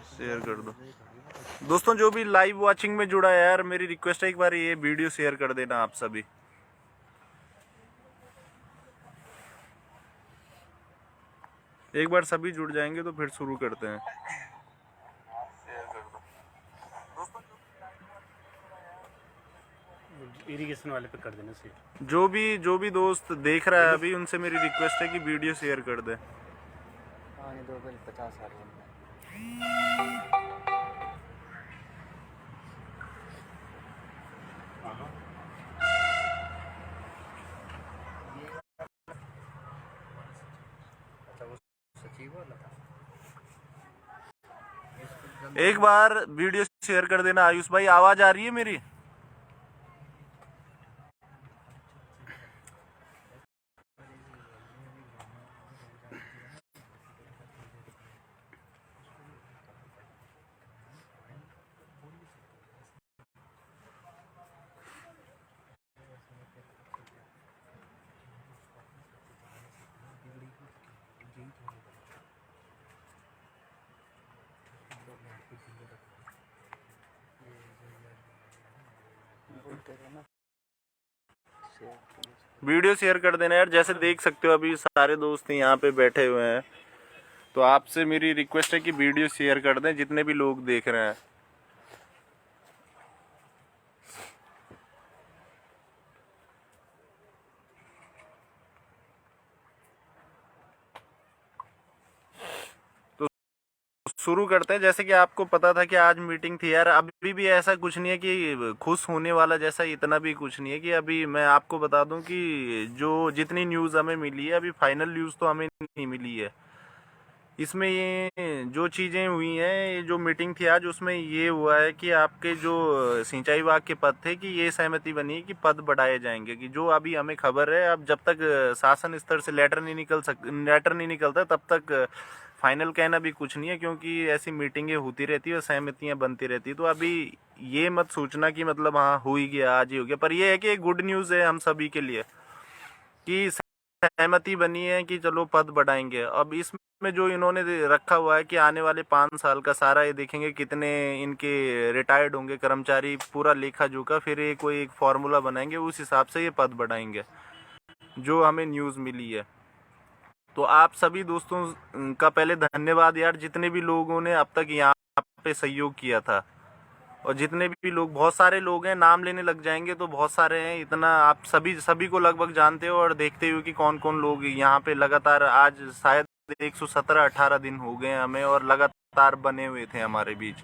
Share कर दो दोस्तों। जो भी लाइव वॉचिंग में जुड़ा है यार, मेरी रिक्वेस्ट है एक बार ये वीडियो शेयर कर देना आप सभी। एक बार सभी जुड़ जाएंगे तो फिर शुरू करते हैं। इरिगेशन वाले पे कर देना शेयर। जो भी दोस्त देख रहा है अभी, उनसे मेरी रिक्वेस्ट है कि वीडियो शेयर कर दे। 50 साल एक बार वीडियो शेयर कर देना आयुष भाई। आवाज आ रही है मेरी? वीडियो शेयर कर देना यार। जैसे देख सकते हो अभी सारे दोस्त यहाँ पे बैठे हुए हैं, तो आपसे मेरी रिक्वेस्ट है कि वीडियो शेयर कर दें जितने भी लोग देख रहे हैं। शुरू करते हैं। जैसे कि आपको पता था कि आज मीटिंग थी यार, अभी भी ऐसा कुछ नहीं है कि खुश होने वाला जैसा, इतना भी कुछ नहीं है कि अभी मैं आपको बता दूं कि जो जितनी न्यूज़ हमें मिली है, अभी फाइनल न्यूज़ तो हमें नहीं मिली है। इसमें ये जो चीज़ें हुई हैं, ये जो मीटिंग थी आज, उसमें ये हुआ है कि आपके जो सिंचाई विभाग के पद थे, कि ये सहमति बनी है कि पद बढ़ाए जाएंगे। कि जो अभी हमें खबर है, अब जब तक शासन स्तर से लेटर नहीं निकलता तब तक फाइनल कहना भी कुछ नहीं है, क्योंकि ऐसी मीटिंगें होती रहती है और सहमतियाँ बनती रहती है। तो अभी ये मत सोचना कि मतलब हाँ हो ही गया, आज ही हो गया। पर यह है कि एक गुड न्यूज़ है हम सभी के लिए कि सहमति बनी है कि चलो पद बढ़ाएंगे। अब इसमें जो इन्होंने रखा हुआ है कि आने वाले 5 साल का सारा ये देखेंगे कितने इनके रिटायर्ड होंगे कर्मचारी, पूरा लेखा जोखा, फिर ये कोई एक फॉर्मूला बनाएंगे, उस हिसाब से ये पद बढ़ाएंगे, जो हमें न्यूज़ मिली है। तो आप सभी दोस्तों का पहले धन्यवाद यार, जितने भी लोगों ने अब तक यहाँ पे सहयोग किया था। और जितने भी लोग, बहुत सारे लोग हैं, नाम लेने लग जाएंगे तो बहुत सारे हैं, इतना आप सभी को लगभग जानते हो और देखते हो कि कौन कौन लोग यहाँ पे लगातार, आज शायद 117-18 दिन हो गए हमें, और लगातार बने हुए थे हमारे बीच।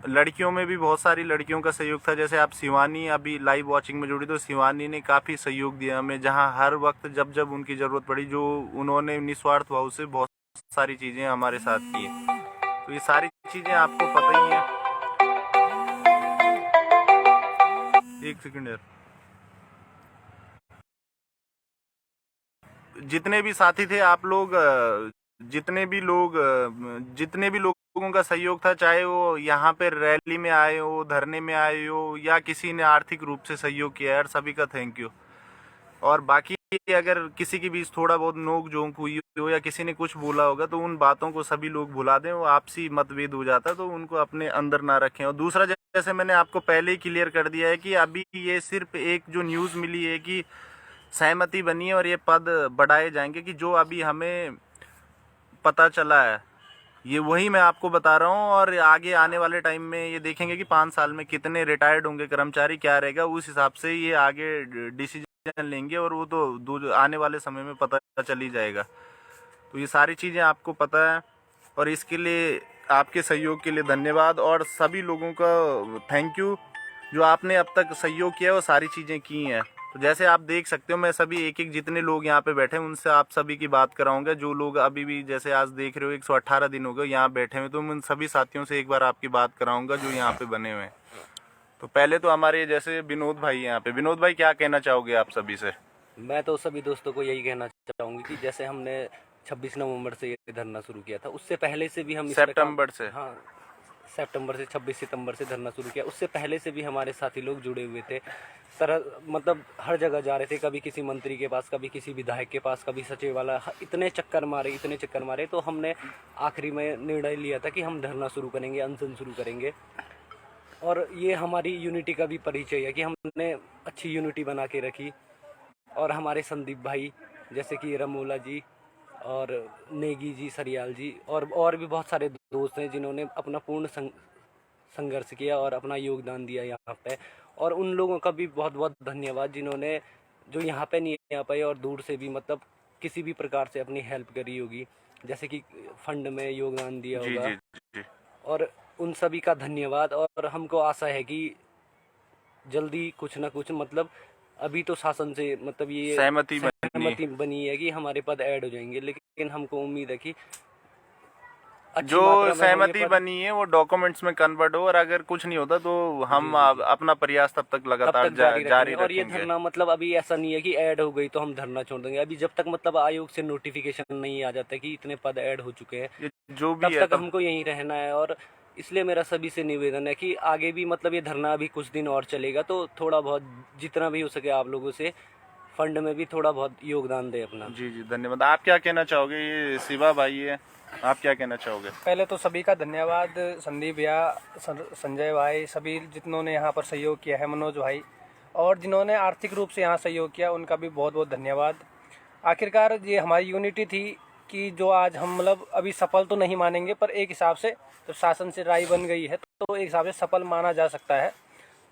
लड़कियों में भी बहुत सारी लड़कियों का सहयोग था। जैसे आप शिवानी अभी लाइव वॉचिंग में जुड़ी, तो शिवानी ने काफ़ी सहयोग दिया हमें, जहाँ हर वक्त जब जब उनकी ज़रूरत पड़ी, जो उन्होंने निस्वार्थ भाव से बहुत सारी चीज़ें हमारे साथ की। तो ये सारी चीज़ें आपको पता ही है। एक सेकंड यार। जितने भी साथी थे आप लोग, जितने भी लोगों का सहयोग था, चाहे वो यहाँ पे रैली में आए हो, धरने में आए हो, या किसी ने आर्थिक रूप से सहयोग किया यार, सभी का थैंक यू। और बाकी अगर किसी के बीच थोड़ा बहुत नोक झोंक हुई हो या किसी ने कुछ बोला होगा, तो उन बातों को सभी लोग भुला दें। वो आपसी मतभेद हो जाता है, तो उनको अपने अंदर ना रखें। और दूसरा, जैसे मैंने आपको पहले ही क्लियर कर दिया है कि अभी ये सिर्फ एक जो न्यूज़ मिली है कि सहमति बनी है और ये पद बढ़ाए जाएंगे, कि जो अभी हमें पता चला है ये वही मैं आपको बता रहा हूँ। और आगे आने वाले टाइम में ये देखेंगे कि 5 साल में कितने रिटायर्ड होंगे कर्मचारी, क्या रहेगा, उस हिसाब से ये आगे डिसीजन लेंगे, और वो तो आने वाले समय में पता चल ही जाएगा। तो ये सारी चीज़ें आपको पता है, और इसके लिए आपके सहयोग के लिए धन्यवाद, और सभी लोगों का थैंक यू जो आपने अब तक सहयोग किया वो सारी चीज़ें की हैं। तो जैसे आप देख सकते हो, मैं सभी एक एक जितने लोग यहाँ पे बैठे हैं उनसे आप सभी की बात कराऊंगा। जो लोग अभी भी, जैसे आज देख रहे हो 118 दिन हो गए यहाँ बैठे हुए, तो मैं उन सभी साथियों से एक बार आपकी बात कराऊंगा जो यहाँ पे बने हुए हैं। तो पहले तो हमारे जैसे विनोद भाई यहाँ पे, विनोद भाई क्या कहना चाहोगे आप सभी से? मैं तो सभी दोस्तों को यही कहना चाहूँगी कि जैसे हमने 26 नवंबर से ये धरना शुरू किया था, उससे पहले से भी हम सितंबर से, हाँ सितंबर से 26 सितंबर से धरना शुरू किया। उससे पहले से भी हमारे साथी लोग जुड़े हुए थे। मतलब हर जगह जा रहे थे, कभी किसी मंत्री के पास, कभी किसी विधायक के पास, कभी सचिवालय, इतने चक्कर मारे तो हमने आखिरी में निर्णय लिया था कि हम धरना शुरू करेंगे, अनशन शुरू करेंगे। और ये हमारी यूनिटी का भी परिचय है कि हमने अच्छी यूनिटी बना के रखी। और हमारे संदीप भाई जैसे कि रमोला जी और नेगी जी, सरियाल जी और भी बहुत सारे दोस्त हैं जिन्होंने अपना पूर्ण संघर्ष किया और अपना योगदान दिया यहाँ पे। और उन लोगों का भी बहुत बहुत धन्यवाद जिन्होंने, जो यहाँ पे नहीं आ पाए और दूर से भी मतलब किसी भी प्रकार से अपनी हेल्प करी होगी, जैसे कि फंड में योगदान दिया जी होगा। जी जी। और उन सभी का धन्यवाद। और हमको आशा है कि जल्दी कुछ ना कुछ मतलब अभी तो शासन से मतलब ये सहमति बनी है कि हमारे पद ऐड हो जाएंगे, लेकिन हमको उम्मीद है कि जो सहमति बनी है वो डॉक्यूमेंट्स में कन्वर्ट हो, और अगर कुछ नहीं होता तो हम अपना प्रयास तब तक लगातार जारी रखेंगे। और ये धरना मतलब अभी ऐसा नहीं है कि ऐड हो गई तो हम धरना छोड़ देंगे। अभी जब तक मतलब आयोग से नोटिफिकेशन नहीं आ जाता कि इतने पद ऐड हो चुके हैं, जो भी तब तक हमको यहीं रहना है। और इसलिए मेरा सभी से निवेदन है कि आगे भी मतलब ये धरना अभी कुछ दिन और चलेगा, तो थोड़ा बहुत जितना भी हो सके आप लोगों से फंड में भी थोड़ा बहुत योगदान दे अपना। जी जी, धन्यवाद। आप क्या कहना चाहोगे? ये शिवा भाई है, आप क्या कहना चाहोगे? पहले तो सभी का धन्यवाद, संदीप भैया, संजय भाई, सभी जिन्होंने यहाँ पर सहयोग किया है, मनोज भाई, और जिन्होंने आर्थिक रूप से यहाँ सहयोग किया उनका भी बहुत बहुत धन्यवाद। आखिरकार ये हमारी यूनिटी थी कि जो आज हम मतलब अभी सफल तो नहीं मानेंगे, पर एक हिसाब से जब शासन से राय बन गई है तो एक हिसाब से सफल माना जा सकता है।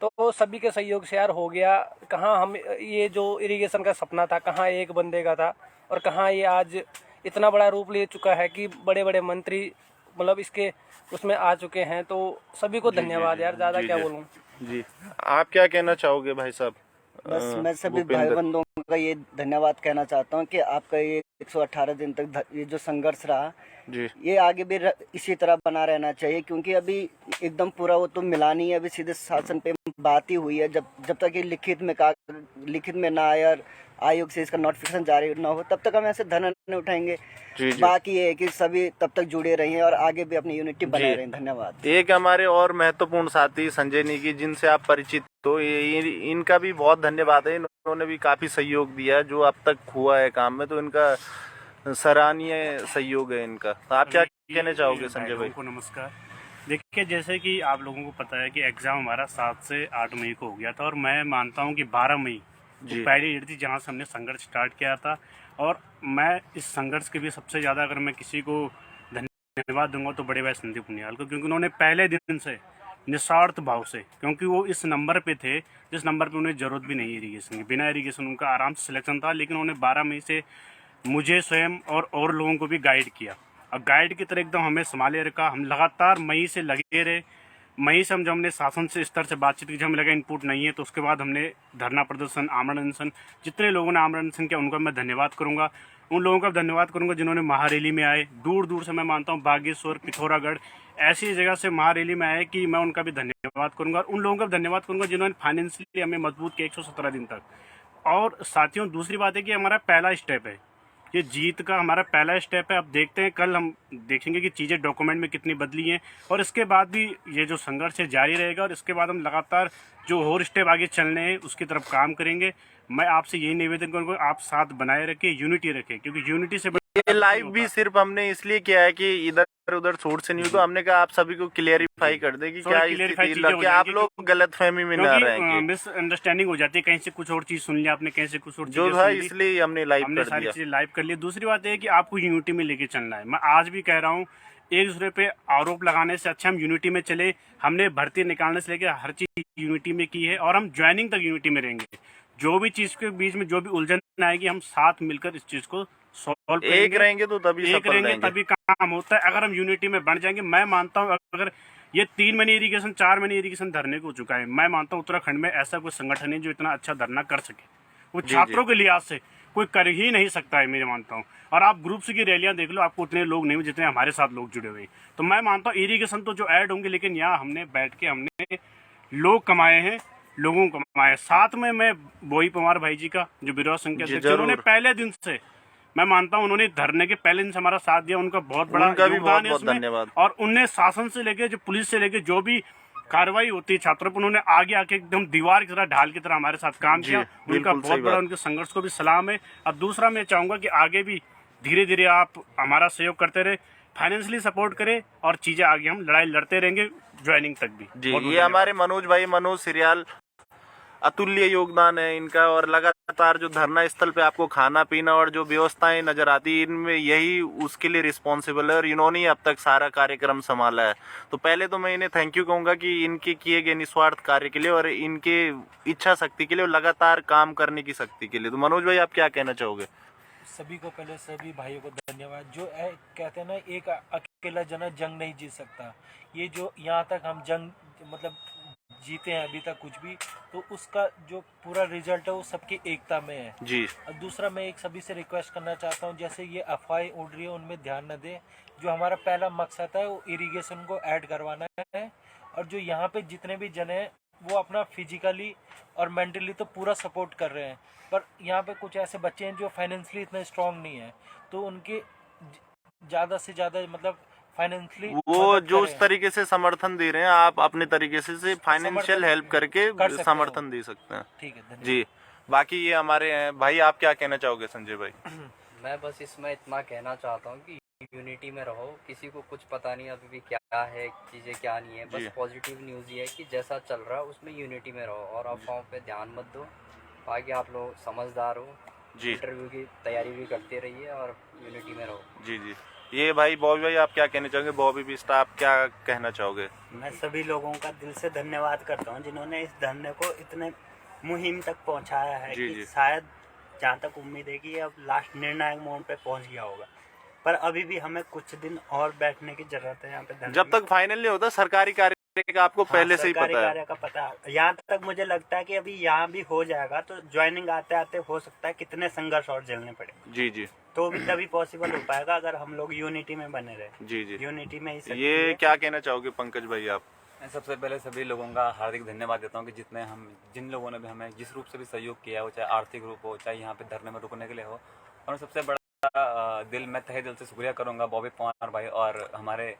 तो सभी के सहयोग से यार हो गया। कहाँ हम ये जो इरिगेशन का सपना था, कहाँ एक बंदे का था, और कहाँ ये आज इतना बड़ा रूप ले चुका है कि बड़े बड़े मंत्री मतलब इसके उसमें आ चुके हैं। तो सभी को धन्यवाद यार, ज़्यादा क्या बोलूँ। जी, आप क्या कहना चाहोगे भाई साहब? बस मैं सभी भाई बंधुओं का ये धन्यवाद कहना चाहता हूँ कि आपका ये 118 दिन तक ये जो संघर्ष रहा जी, ये आगे भी इसी तरह बना रहना चाहिए, क्योंकि अभी एकदम पूरा वो तो मिला नहीं है। अभी सीधे शासन पे बात ही हुई है। जब तक ये लिखित में ना आए और आयोग से इसका नोटिफिकेशन जारी ना हो, तब तक हम ऐसे धरना नहीं उठाएंगे। जी जी। बाकी ये है कि सभी तब तक जुड़े रहें और आगे भी अपनी यूनिटी बनाए रहें। धन्यवाद। एक हमारे और महत्वपूर्ण साथी संजय नेगी, जिनसे आप परिचित हो, इनका भी बहुत धन्यवाद है। इन्होंने भी काफी सहयोग दिया जो अब तक हुआ है काम में, तो इनका सराहनीय सहयोग है इनका। तो आप क्या कहना चाहोगे संजय भाई? को नमस्कार। देखिए, जैसे कि आप लोगों को पता है कि एग्ज़ाम हमारा 7 से 8 मई को हो गया था, और मैं मानता हूं कि 12 मई पहली डेट थी जहां से हमने संघर्ष स्टार्ट किया था। और मैं इस संघर्ष के भी सबसे ज़्यादा अगर मैं किसी को धन्यवाद दूंगा तो बड़े भाई संदीप पुनियाल को, क्योंकि उन्होंने पहले दिन से निस्वार्थ भाव से, क्योंकि वो इस नंबर पे थे जिस नंबर पे उन्हें ज़रूरत भी नहीं इरीगेशन की, बिना इरीगेशन उनका आराम से सिलेक्शन था, लेकिन उन्होंने 12 मई से मुझे स्वयं और लोगों को भी गाइड किया, और गाइड की तरह एकदम हमें संभाले रखा। हम लगातार मई से लगे रहे। मई से जब हमने शासन से स्तर से बातचीत की, जब हमें लगा इनपुट नहीं है, तो उसके बाद हमने धरना प्रदर्शन, आमरण अनशन, जितने लोगों ने आमरण अनशन किया उनका मैं धन्यवाद करूंगा। उन लोगों का धन्यवाद करूंगा जिन्होंने महारैली में आए, दूर दूर से, मैं मानता हूं बागेश्वर, पिथौरागढ़, ऐसी जगह से महारैली में आए कि मैं उनका भी धन्यवाद करूंगा। और उन लोगों का धन्यवाद करूंगा जिन्होंने फाइनेंशियली हमें मजबूत किया 117 दिन तक। और साथियों, दूसरी बात है कि हमारा पहला स्टेप है, ये जीत का हमारा पहला स्टेप है। अब देखते हैं, कल हम देखेंगे कि चीज़ें डॉक्यूमेंट में कितनी बदली हैं, और इसके बाद भी ये जो संघर्ष है जारी रहेगा, और इसके बाद हम लगातार जो और स्टेप आगे चलने हैं उसकी तरफ काम करेंगे। मैं आपसे यही निवेदन करूंगा, आप साथ बनाए रखें, यूनिटी रखें, क्योंकि यूनिटी से ये लाइव भी सिर्फ हमने इसलिए किया है कि इधर उधर सोर्स से नहीं, तो हमने कहा आप सभी को क्लियरिफाई कर दे कि क्या स्थिति, आप लोग गलतफहमी में ना रहें, मिसअंडरस्टैंडिंग हो जाती है, कहीं से कुछ और चीज सुन लिया आपने, कहीं से कुछ और जो था, इसलिए हमने सारी चीजें लाइव कर ली। दूसरी बात है कि आपको यूनिटी में लेके चलना है। मैं आज भी कह रहा हूँ, एक दूसरे पे आरोप लगाने से अच्छा हम यूनिटी में चले। हमने भर्ती निकालने से लेकर हर चीज यूनिटी में की है, और हम ज्वाइनिंग तक यूनिटी में रहेंगे। जो भी चीज के बीच में जो भी उलझन आएगी, हम साथ मिलकर इस चीज को सॉल्व करेंगे। एक रहेंगे तो तभी काम होता है। अगर हम यूनिटी में बढ़ जाएंगे, मैं मानता हूँ अगर ये 3 महीने इरीगेशन, 4 महीने इरीगेशन धरने को चुका है, मैं मानता हूँ उत्तराखंड में ऐसा कोई संगठन है जो इतना अच्छा धरना कर सके। वो छात्रों के लिहाज से कोई कर ही नहीं सकता है, मैं मानता हूँ। और आप ग्रुप्स की रैलियां देख लो, आपको उतने लोग नहीं जितने हमारे साथ लोग जुड़े हुए। तो मैं मानता हूँ इरीगेशन तो जो ऐड होंगे, लेकिन यहाँ हमने बैठ के हमने लोग कमाए हैं, लोगों को कमाए। साथ में मैं बोई पवार भाई जी का, जो बिरवा संघ के अध्यक्ष, उन्होंने पहले दिन से, मैं मानता हूँ उन्होंने धरने के पहले दिन से हमारा साथ दिया, उनका बहुत बड़ा उनका भी योगदान है बहुत-बहुत इसमें। धन्यवाद। और उनने शासन से लेके जो पुलिस से लेके जो भी कार्रवाई होती है छात्रों पर, उन्होंने आगे आके एकदम दीवार की तरह ढाल की तरह हमारे साथ काम जी, किया। उनका बिल्कुल सही बहुत बड़ा बात। उनके संघर्ष को भी सलाम है। और दूसरा मैं चाहूंगा कि आगे भी धीरे धीरे आप हमारा सहयोग करते रहे, फाइनेंशियली सपोर्ट करें और चीजें आगे हम लड़ाई लड़ते रहेंगे ज्वाइनिंग तक भी। जी, बहुत-बहुत ये हमारे मनोज भाई, मनोज सिरियाल, अतुल्य योगदान है इनका। और लगातार जो धरना स्थल पे आपको खाना पीना और जो व्यवस्थाएं नजर आती है, इनमें यही उसके लिए रिस्पॉन्सिबल है और इन्होंने ही अब तक सारा कार्यक्रम संभाला है। तो पहले तो मैं इन्हें थैंक यू कहूंगा कि इनके किए गए निस्वार्थ कार्य के लिए और इनके इच्छा शक्ति के लिए और लगातार काम करने की शक्ति के लिए। तो मनोज भाई, आप क्या कहना चाहोगे? सभी को पहले सभी भाइयों को धन्यवाद। जो कहते हैं ना, एक अकेला जना जंग नहीं जीत सकता। ये जो यहाँ तक हम जंग मतलब जीते हैं अभी तक कुछ भी, तो उसका जो पूरा रिजल्ट है वो सबकी एकता में है जी और दूसरा मैं एक सभी से रिक्वेस्ट करना चाहता हूँ, जैसे ये अफवाहें उड़ रही है उनमें ध्यान न दें। जो हमारा पहला मकसद है वो इरिगेशन को ऐड करवाना है। और जो यहाँ पे जितने भी जन हैं वो अपना फिजिकली और मेंटली तो पूरा सपोर्ट कर रहे हैं, पर यहाँ पे कुछ ऐसे बच्चे हैं जो फाइनेंशियली इतने स्ट्रांग नहीं है, तो उनके ज़्यादा से ज़्यादा मतलब फाइनेंशियली वो जो उस तरीके से समर्थन दे रहे हैं, आप अपने तरीके से फाइनेंशियल हेल्प करके कर सकते समर्थन दे सकते हैं। ठीक है, धन्यवाद। जी, बाकी ये हमारे हैं भाई। आप क्या कहना चाहोगे संजय भाई? मैं बस इसमें इतना कहना चाहता हूँ कि यूनिटी में रहो। किसी को कुछ पता नहीं अभी भी क्या है चीज़ें क्या नहीं है, जी। बस पॉजिटिव न्यूज़ ये है कि जैसा चल रहा है उसमें यूनिटी में रहो और अफवाहों पे ध्यान मत दो। बाकी आप लोग समझदार हो, जी इंटरव्यू की तैयारी भी करते रहिए और यूनिटी में रहो। जी जी। ये भाई बॉबी भाई, आप क्या कहना चाहोगे? बॉबी भी स्टाफ क्या कहना चाहोगे? मैं सभी लोगों का दिल से धन्यवाद करता हूं जिन्होंने इस धरने को इतने मुहिम तक पहुंचाया है जी, कि जी। शायद जहां तक उम्मीद है कि ये अब लास्ट निर्णायक मोड़ पे पहुंच गया होगा, पर अभी भी हमें कुछ दिन और बैठने की जरूरत है यहाँ पे धरने जब में। तक फाइनल नहीं होता सरकारी कार्य का आपको पहले से ही सरकारी पता है। कार्य का पता है। यहाँ तक मुझे लगता है कि अभी यहाँ भी हो जाएगा, तो ज्वाइनिंग आते आते हो सकता है कितने संघर्ष और झेलने पड़े, जी जी तो भी तभी पॉसिबल हो पाएगा अगर हम लोग यूनिटी में बने रहे। जी जी। यूनिटी में ही शक्ति ये है। क्या कहना चाहोगे पंकज भाई आप? मैं सबसे पहले सभी लोगों का हार्दिक धन्यवाद देता हूं कि जिन लोगों ने भी हमें जिस रूप से भी सहयोग किया हो, चाहे आर्थिक रूप हो, चाहे यहाँ पे धरने में रुकने के लिए हो। और सबसे बड़ा मैं तहे दिल से शुक्रिया करूंगा बॉबी पंवार भाई और हमारे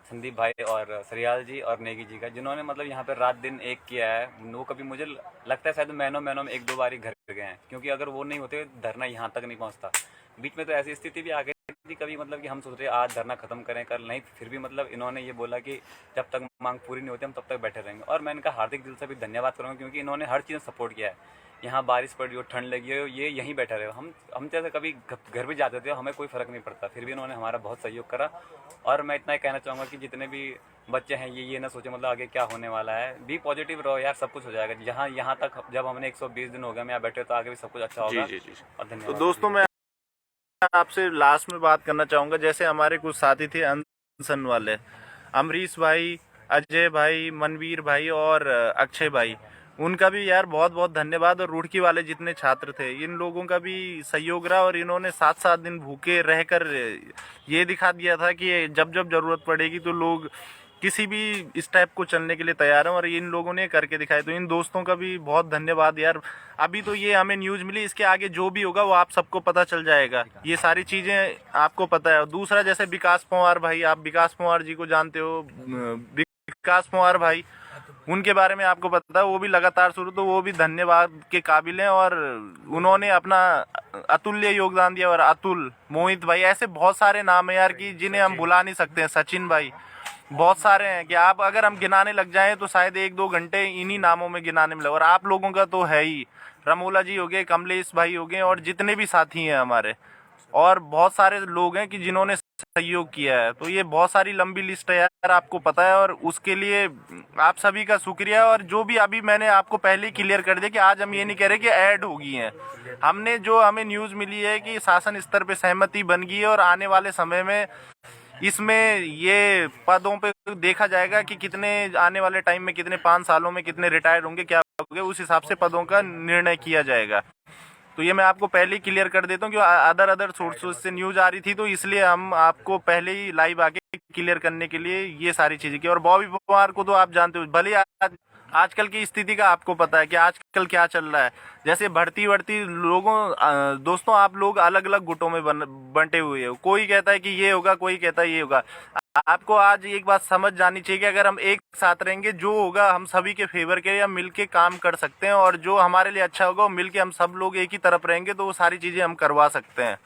संदीप भाई और सरियाल जी और नेगी जी का, जिन्होंने मतलब यहाँ पे रात दिन एक किया है। वो कभी मुझे लगता है शायद महीनों में एक दो बार ही घर गए हैं, क्योंकि अगर वो नहीं होते धरना यहाँ तक नहीं पहुँचता। बीच में तो ऐसी स्थिति भी आ गई थी कभी मतलब कि हम सोच रहे आज धरना खत्म करें, कल नहीं, फिर भी मतलब इन्होंने ये बोला कि जब तक मांग पूरी नहीं होती हम तब तक बैठे रहेंगे। और मैं इनका हार्दिक दिल से भी धन्यवाद करूँगा, क्योंकि इन्होंने हर चीज़ सपोर्ट किया है। यहाँ बारिश पड़ी हो, ठंड लगी हो, ये यहीं बैठे रहे हो। हम जैसे कभी घर भी जाते थे, हमें कोई फ़र्क नहीं पड़ता, फिर भी इन्होंने हमारा बहुत सहयोग करा। और मैं इतना ही कहना चाहूँगा कि जितने भी बच्चे हैं ये ना सोचे मतलब आगे क्या होने वाला है। बी पॉजिटिव रहो यार, सब कुछ हो जाएगा। यहाँ तक जब हमने 120 दिन हो गया हम यहाँ बैठे, तो आगे भी सब कुछ अच्छा होगा। जी जी जी। और तो धन्यवाद। दोस्तों, मैं आपसे लास्ट में बात करना चाहूंगा। जैसे हमारे कुछ साथी थे अनशन वाले, अमरीश भाई, अजय भाई, मनवीर भाई और अक्षय भाई, उनका भी यार बहुत बहुत धन्यवाद। और रुड़की वाले जितने छात्र थे, इन लोगों का भी सहयोग रहा और इन्होंने 7-7 दिन भूखे रहकर ये दिखा दिया था कि जब जब जरूरत पड़ेगी तो लोग किसी भी स्टेप को चलने के लिए तैयार हैं, और इन लोगों ने करके दिखाया। तो इन दोस्तों का भी बहुत धन्यवाद यार। अभी तो ये हमें न्यूज़ मिली, इसके आगे जो भी होगा वो आप सबको पता चल जाएगा, ये सारी चीज़ें आपको पता है। और दूसरा, जैसे विकास पंवार भाई, आप विकास पंवार जी को जानते हो, विकास पंवार भाई, उनके बारे में आपको पता है, वो भी लगातार शुरू, तो वो भी धन्यवाद के काबिल हैं। और उन्होंने अपना अतुल्य योगदान दिया। और अतुल, मोहित भाई, ऐसे बहुत सारे नाम है यार कि जिन्हें हम भुला नहीं सकते हैं। सचिन भाई, बहुत सारे हैं कि आप अगर हम गिनाने लग जाएं तो शायद 1-2 घंटे इन्हीं नामों में गिनाने में लगे। और आप लोगों का तो है ही, रमोला जी हो गए, कमलेश भाई हो गए, और जितने भी साथी हैं हमारे, और बहुत सारे लोग हैं कि जिन्होंने सहयोग किया है। तो ये बहुत सारी लंबी लिस्ट है यार, आपको पता है। और उसके लिए आप सभी का शुक्रिया। और जो भी अभी मैंने आपको पहले ही क्लियर कर दिया कि आज हम ये नहीं कह रहे कि ऐड होगी हैं, हमने जो हमें न्यूज़ मिली है कि शासन स्तर पे सहमति बन गई है और आने वाले समय में इसमें ये पदों पे देखा जाएगा कि कितने आने वाले टाइम में, कितने 5 सालों में कितने रिटायर होंगे, क्या होंगे, उस हिसाब से पदों का निर्णय किया जाएगा। तो ये मैं आपको पहले ही क्लियर कर देता हूँ कि अदर सोर्सेज से न्यूज़ आ रही थी, तो इसलिए हम आपको पहले ही लाइव आके क्लियर करने के लिए ये सारी चीज़ें की। और बॉबी पंवार को तो आप जानते हो, भले आज आजकल की स्थिति का आपको पता है कि आजकल क्या चल रहा है। जैसे भर्ती दोस्तों, आप लोग अलग अलग गुटों में बंटे हुए हो। कोई कहता है कि ये होगा, कोई कहता है ये होगा। आपको आज एक बात समझ जानी चाहिए कि अगर हम एक साथ रहेंगे, जो होगा हम सभी के फेवर के या मिलके काम कर सकते हैं, और जो हमारे लिए अच्छा होगा वो मिलके हम सब लोग एक ही तरफ रहेंगे तो वो सारी चीज़ें हम करवा सकते हैं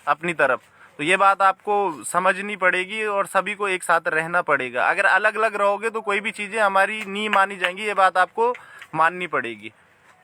अपनी तरफ। तो ये बात आपको समझनी पड़ेगी और सभी को एक साथ रहना पड़ेगा। अगर अलग अलग रहोगे तो कोई भी चीज़ें हमारी नहीं मानी जाएंगी, ये बात आपको माननी पड़ेगी।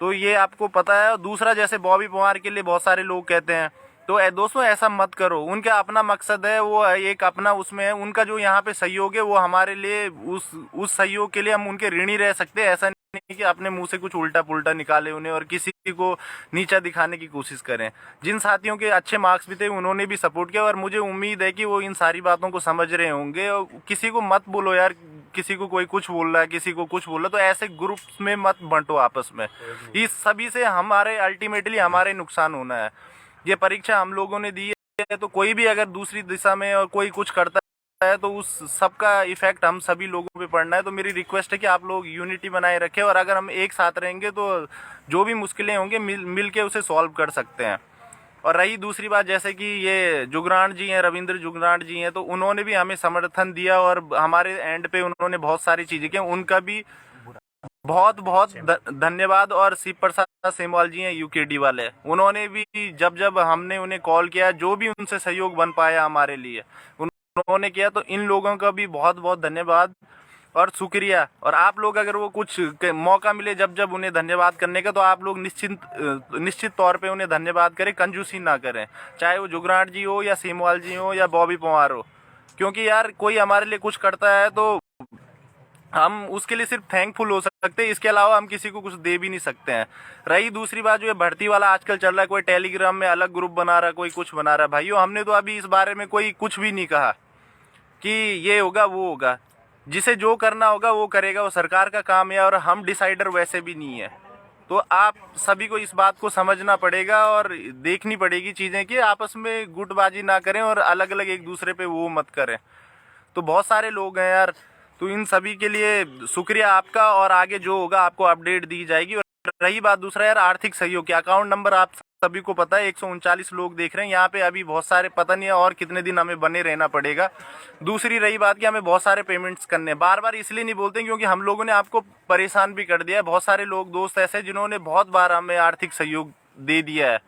तो ये आपको पता है। दूसरा, जैसे बॉबी पवार के लिए बहुत सारे लोग कहते हैं, तो दोस्तों ऐसा मत करो। उनका अपना मकसद है, वो एक अपना उसमें है। उनका जो यहाँ पे सहयोग है वो हमारे लिए उस सहयोग के लिए हम उनके ऋणी रह सकते हैं। ऐसा नहीं कि अपने मुंह से कुछ उल्टा पुल्टा निकाले उन्हें और किसी को नीचा दिखाने की कोशिश करें। जिन साथियों के अच्छे मार्क्स भी थे उन्होंने भी सपोर्ट किया, और मुझे उम्मीद है कि वो इन सारी बातों को समझ रहे होंगे। और किसी को मत बोलो यार, किसी को कोई कुछ बोल रहा है, किसी को कुछ बोल रहा है, तो ऐसे ग्रुप्स में मत बंटो आपस में। इस सभी से हमारे अल्टीमेटली हमारे नुकसान होना है। ये परीक्षा हम लोगों ने दी है, तो कोई भी अगर दूसरी दिशा में और कोई कुछ करता है तो उस सबका इफेक्ट हम सभी लोगों पे पड़ना है। तो मेरी रिक्वेस्ट है कि आप लोग यूनिटी बनाए रखें, और अगर हम एक साथ रहेंगे तो जो भी मुश्किलें होंगे मिल के उसे सॉल्व कर सकते हैं। और रही दूसरी बात, जैसे कि ये जुगराण जी हैं, रविंद्र जुगराण जी हैं, तो उन्होंने भी हमें समर्थन दिया और हमारे एंड पे उन्होंने बहुत सारी चीज़ें की। उनका भी बहुत बहुत धन्यवाद। और शिव प्रसाद सेमवाल जी हैं यूकेडी वाले, उन्होंने भी जब हमने उन्हें कॉल किया, जो भी उनसे सहयोग बन पाया हमारे लिए उन्होंने किया। तो इन लोगों का भी बहुत बहुत धन्यवाद और शुक्रिया। और आप लोग अगर वो कुछ मौका मिले जब उन्हें धन्यवाद करने का, तो आप लोग निश्चित तौर पे उन्हें धन्यवाद करें, कंजूसी ना करें। चाहे वो जुगराट जी हो या सेमवाल जी हो या बॉबी पवार हो, क्योंकि यार कोई हमारे लिए कुछ करता है तो हम उसके लिए सिर्फ थैंकफुल हो सकते हैं। इसके अलावा हम किसी को कुछ दे भी नहीं सकते हैं। रही दूसरी बात, जो ये भर्ती वाला आजकल चल रहा है, कोई टेलीग्राम में अलग ग्रुप बना रहा है, कोई कुछ बना रहा है। भाइयों, हमने तो अभी इस बारे में कोई कुछ भी नहीं कहा कि ये होगा वो होगा। जिसे जो करना होगा वो करेगा, वो सरकार का काम है, और हम डिसाइडर वैसे भी नहीं है। तो आप सभी को इस बात को समझना पड़ेगा और देखनी पड़ेगी चीज़ें कि आपस में गुटबाजी ना करें और अलग अलग एक दूसरे पे वो मत करें। तो बहुत सारे लोग हैं यार, तो इन सभी के लिए शुक्रिया आपका, और आगे जो होगा आपको अपडेट दी जाएगी। और रही बात दूसरा यार, आर्थिक सहयोग के अकाउंट नंबर आप सभी को पता है, 139 लोग देख रहे हैं यहाँ पे। अभी बहुत सारे, पता नहीं है और कितने दिन हमें बने रहना पड़ेगा। दूसरी रही बात कि हमें बहुत सारे पेमेंट्स करने हैं। बार बार इसलिए नहीं बोलते क्योंकि हम लोगों ने आपको परेशान भी कर दिया है। बहुत सारे लोग दोस्त ऐसे जिन्होंने बहुत बार हमें आर्थिक सहयोग दे दिया है,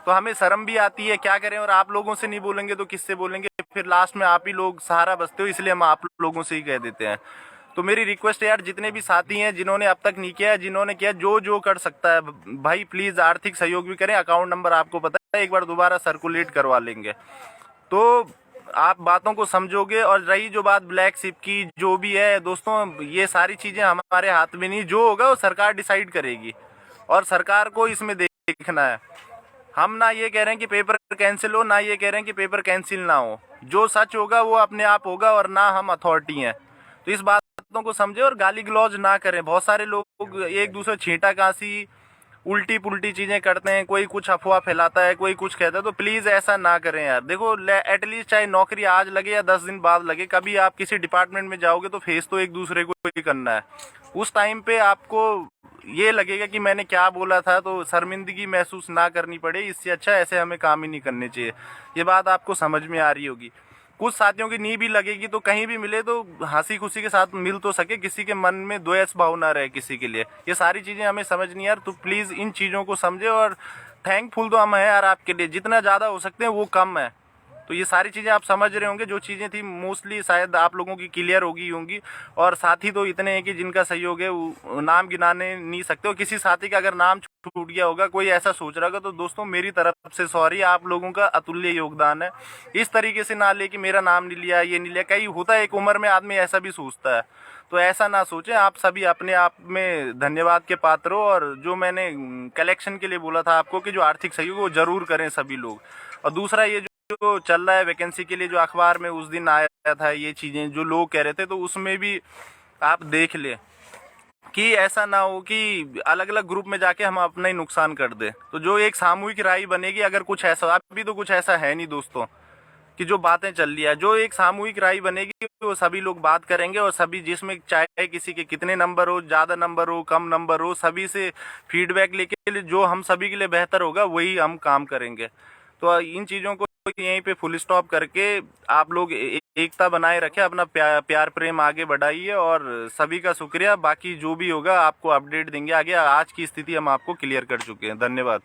तो हमें शर्म भी आती है, क्या करें। और आप लोगों से नहीं बोलेंगे तो किससे बोलेंगे? फिर लास्ट में आप ही लोग सहारा बसते हो, इसलिए हम आप लोगों से ही कह देते हैं। तो मेरी रिक्वेस्ट है यार, जितने भी साथी हैं जिन्होंने अब तक नहीं किया है, जिन्होंने किया, जो कर सकता है भाई प्लीज़ आर्थिक सहयोग भी करें। अकाउंट नंबर आपको पता है, एक बार दोबारा सर्कुलेट करवा लेंगे तो आप बातों को समझोगे। और रही जो बात ब्लैक शिप की, जो भी है दोस्तों, ये सारी चीज़ें हमारे हाथ में नहीं। जो होगा वो सरकार डिसाइड करेगी, और सरकार को इसमें देखना है। हम ना ये कह रहे हैं कि पेपर कैंसिल हो, ना ये कह रहे हैं कि पेपर कैंसिल ना हो। जो सच होगा वो अपने आप होगा, और ना हम अथॉरिटी हैं। तो इस बातों को समझे और गाली गलौज ना करें। बहुत सारे लोग एक दूसरे छींटा कासी उल्टी पुल्टी चीज़ें करते हैं, कोई कुछ अफवाह फैलाता है, कोई कुछ कहता है, तो प्लीज़ ऐसा ना करें यार। देखो, एटलीस्ट चाहे नौकरी आज लगे या 10 दिन बाद लगे, कभी आप किसी डिपार्टमेंट में जाओगे तो फेस तो एक दूसरे को ही करना है। उस टाइम पे आपको ये लगेगा कि मैंने क्या बोला था, तो शर्मिंदगी महसूस ना करनी पड़े। इससे अच्छा ऐसे हमें काम ही नहीं करने चाहिए। ये बात आपको समझ में आ रही होगी। कुछ साथियों की नी भी लगेगी, तो कहीं भी मिले तो हंसी खुशी के साथ मिल तो सके, किसी के मन में द्वेष भाव ना रहे किसी के लिए। ये सारी चीज़ें हमें समझनी है यार। तो प्लीज़ इन चीज़ों को समझे, और थैंकफुल तो हम हैं यार आपके लिए। जितना ज़्यादा हो सकते हैं वो कम है। तो ये सारी चीज़ें आप समझ रहे होंगे। जो चीज़ें थी मोस्टली शायद आप लोगों की क्लियर होंगी। और साथी तो इतने हैं कि जिनका सहयोग है वो नाम गिनाने नहीं सकते। और किसी साथी का अगर नाम छूट गया होगा, कोई ऐसा सोच रहा होगा, तो दोस्तों मेरी तरफ से सॉरी। आप लोगों का अतुल्य योगदान है। इस तरीके से ना ले कि मेरा नाम नहीं लिया, ये नहीं लिया। कई होता है, एक उम्र में आदमी ऐसा भी सोचता है, तो ऐसा ना सोचें। आप सभी अपने आप में धन्यवाद के पात्र हो। और जो मैंने कलेक्शन के लिए बोला था आपको कि जो आर्थिक सहयोग वो जरूर करें सभी लोग। और दूसरा, ये जो चल रहा है वैकेंसी के लिए, जो अखबार में उस दिन आया था, ये चीज़ें जो लोग कह रहे थे, तो उसमें भी आप देख ले कि ऐसा ना हो कि अलग अलग ग्रुप में जाके हम अपना ही नुकसान कर दें। तो जो एक सामूहिक राय बनेगी, अगर कुछ ऐसा, अभी तो कुछ ऐसा है नहीं दोस्तों कि जो बातें चल रही है, जो एक सामूहिक राय बनेगी वो सभी लोग बात करेंगे और सभी, जिसमें चाहे किसी के कितने नंबर हो, ज़्यादा नंबर हो, कम नंबर हो, सभी से फीडबैक लेके जो हम सभी के लिए बेहतर होगा वही हम काम करेंगे। तो इन चीज़ों को यहीं पे फुल स्टॉप करके आप लोग एकता बनाए रखें, अपना प्यार प्रेम आगे बढ़ाइए और सभी का शुक्रिया। बाकी जो भी होगा आपको अपडेट देंगे आगे। आज की स्थिति हम आपको क्लियर कर चुके हैं। धन्यवाद।